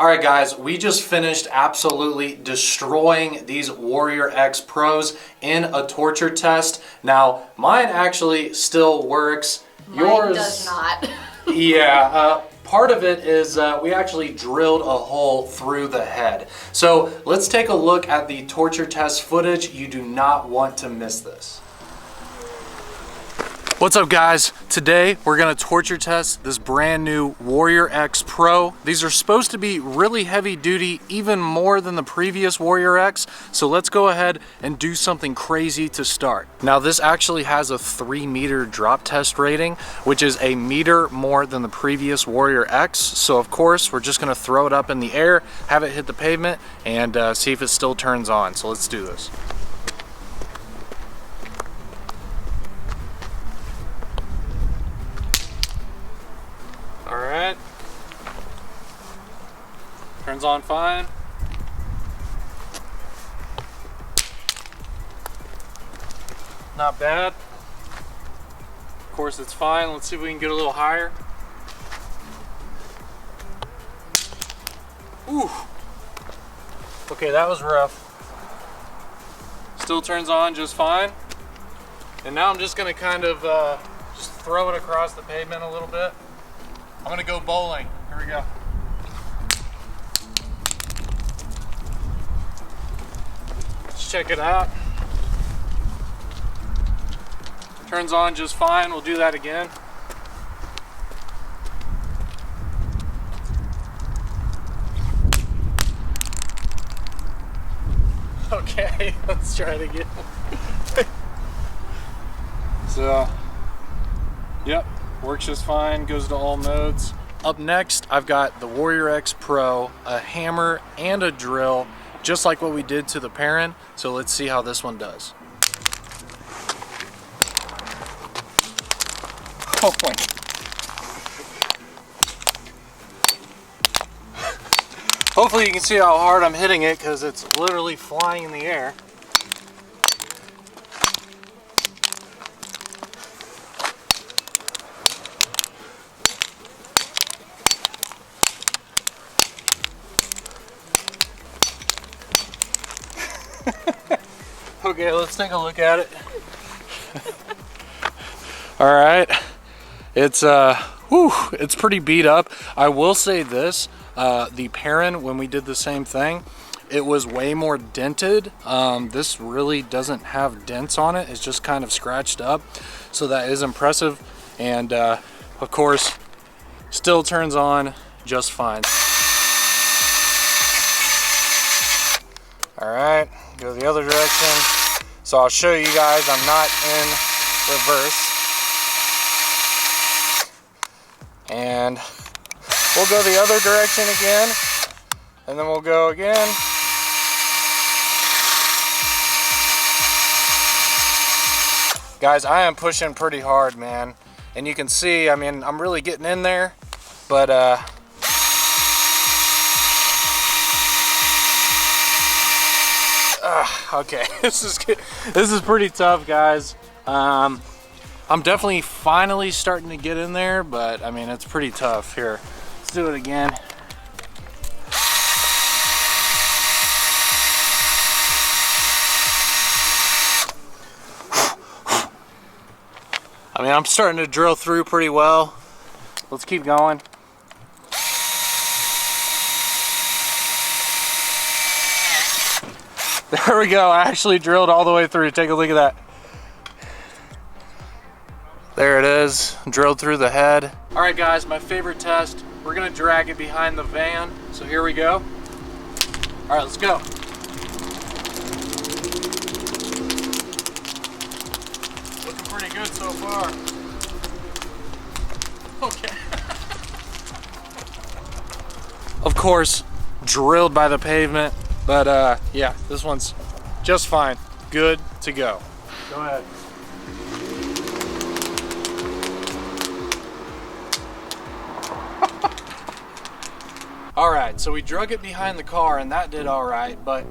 All right, guys, we just finished absolutely destroying these Warrior X Pros in a torture test. Now, mine actually still works. Mine does not. Yeah, part of it is we actually drilled a hole through the head. So let's take a look at the torture test footage. You do not want to miss this. What's up, guys? Today we're gonna torture test this brand new Warrior X Pro. These are supposed to be really heavy duty, even more than the previous Warrior X. So let's go ahead and do something crazy to start. Now this actually has a 3-meter drop test rating, which is a meter more than the previous Warrior X. So of course, we're just gonna throw it up in the air, have it hit the pavement, and see if it still turns on. So let's do this. Alright, turns on fine. Not bad. Of course it's fine. Let's see if we can get a little higher. Ooh. Okay, that was rough. Still turns on just fine. And now I'm just gonna kind of just throw it across the pavement a little bit. I'm gonna go bowling. Here we go. Let's check it out. Turns on just fine. We'll do that again. Okay, let's try it again. So, yep. Works just fine, goes to all modes. Up next, I've got the Warrior X Pro, a hammer and a drill, just like what we did to the Perrin. So let's see how this one does. Oh my. Hopefully you can see how hard I'm hitting it because it's literally flying in the air. Okay, let's take a look at it. All right, it's it's pretty beat up. I will say this, the Perrin, when we did the same thing, it was way more dented. This really doesn't have dents on it. It's just kind of scratched up. So that is impressive. And of course, still turns on just fine. All right, go the other direction. So I'll show you guys, I'm not in reverse. And we'll go the other direction again, and then we'll go again. Guys, I am pushing pretty hard, man. And you can see, I mean, I'm really getting in there, but okay, this is pretty tough, guys. I'm definitely finally starting to get in there, but I mean, it's pretty tough. Here, let's do it again. I mean, I'm starting to drill through pretty well. Let's keep going. There we go. I actually drilled all the way through. Take a look at that. There it is, drilled through the head. All right, guys, my favorite test. We're gonna drag it behind the van. So here we go. All right, let's go. Looking pretty good so far. Okay. Of course, drilled by the pavement. But yeah, this one's just fine. Good to go. Go ahead. All right, so we drug it behind the car and that did all right, but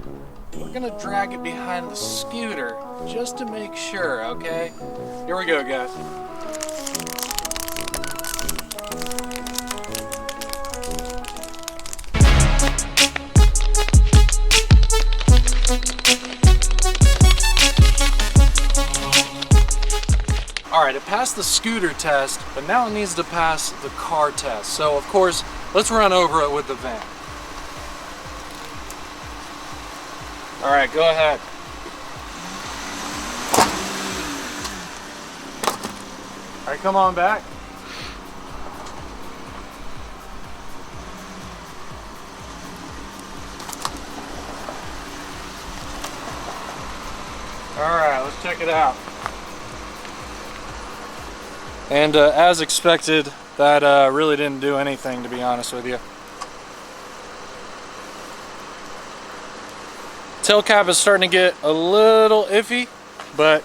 we're gonna drag it behind the scooter just to make sure, okay? Here we go, guys. passed the scooter test, but now it needs to pass the car test. So of course, let's run over it with the van. All right, go ahead. All right, come on back. All right, let's check it out. And as expected, that really didn't do anything, to be honest with you. Tail cap is starting to get a little iffy, but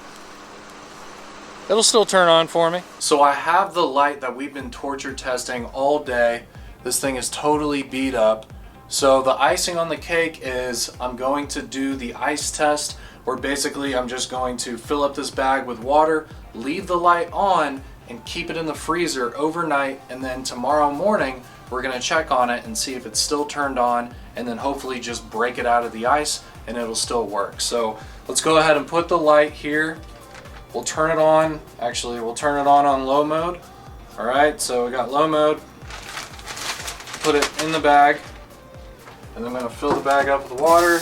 it'll still turn on for me. So I have the light that we've been torture testing all day. This thing is totally beat up. So the icing on the cake is I'm going to do the ice test, where basically I'm just going to fill up this bag with water, leave the light on, and keep it in the freezer overnight, and then tomorrow morning we're gonna check on it and see if it's still turned on, and then hopefully just break it out of the ice and it'll still work. So let's go ahead and put the light here. We'll turn it on, actually we'll turn it on low mode. All right, so we got low mode. Put it in the bag, and then I'm gonna fill the bag up with water.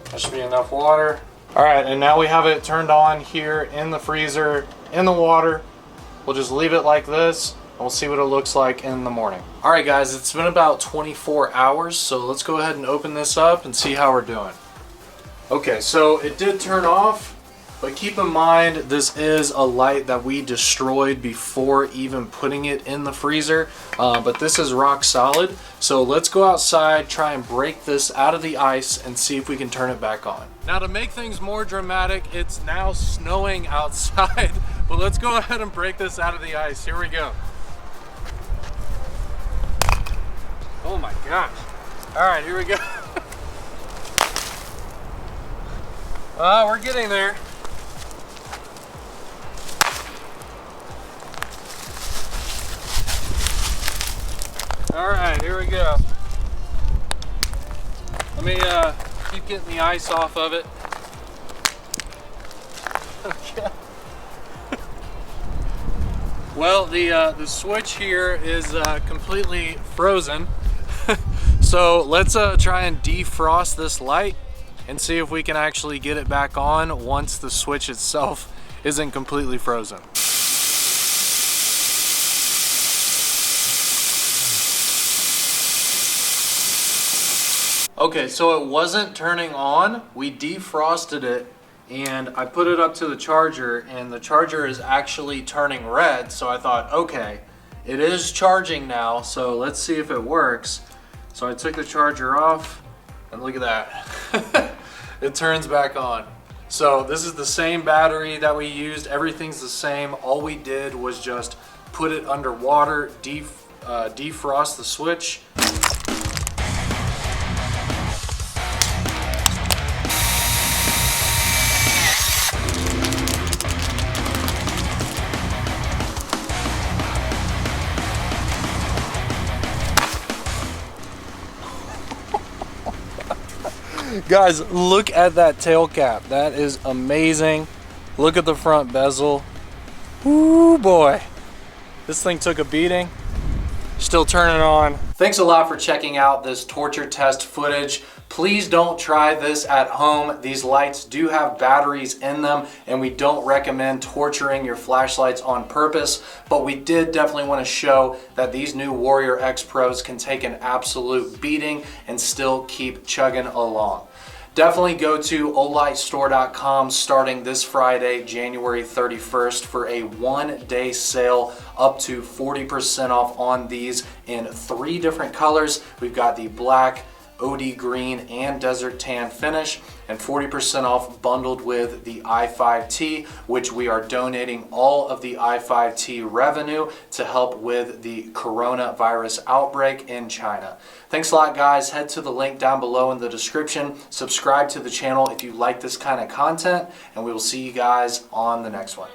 That should be enough water. All right, and now we have it turned on here in the freezer, in the water. We'll just leave it like this, and we'll see what it looks like in the morning. All right, guys, it's been about 24 hours, so let's go ahead and open this up and see how we're doing. Okay, so it did turn off, but keep in mind, this is a light that we destroyed before even putting it in the freezer, but this is rock solid. So let's go outside, try and break this out of the ice and see if we can turn it back on. Now to make things more dramatic, it's now snowing outside, but let's go ahead and break this out of the ice. Here we go. Oh my gosh. All right, here we go. We're getting there. All right, here we go. Let me keep getting the ice off of it. Okay. Well, the switch here is completely frozen. So let's try and defrost this light and see if we can actually get it back on once the switch itself isn't completely frozen. Okay, so it wasn't turning on. We defrosted it and I put it up to the charger, and the charger is actually turning red. So I thought, okay, it is charging now, so let's see if it works. So I took the charger off and look at that. It turns back on. So this is the same battery that we used. Everything's the same. All we did was just put it under water, defrost the switch. Guys, look at that tail cap. That is amazing. Look at the front bezel. Ooh boy, this thing took a beating. Still turning on. Thanks a lot for checking out this torture test footage. Please don't try this at home. These lights do have batteries in them, and we don't recommend torturing your flashlights on purpose, but we did definitely want to show that these new Warrior X Pros can take an absolute beating and still keep chugging along. Definitely go to olightstore.com starting this Friday, January 31st, for a one-day sale up to 40% off on these in 3 different colors. We've got the black, OD green, and desert tan finish, and 40% off bundled with the i5T, which we are donating all of the i5T revenue to help with the coronavirus outbreak in China. Thanks a lot, guys. Head to the link down below in the description. Subscribe to the channel if you like this kind of content, and we will see you guys on the next one.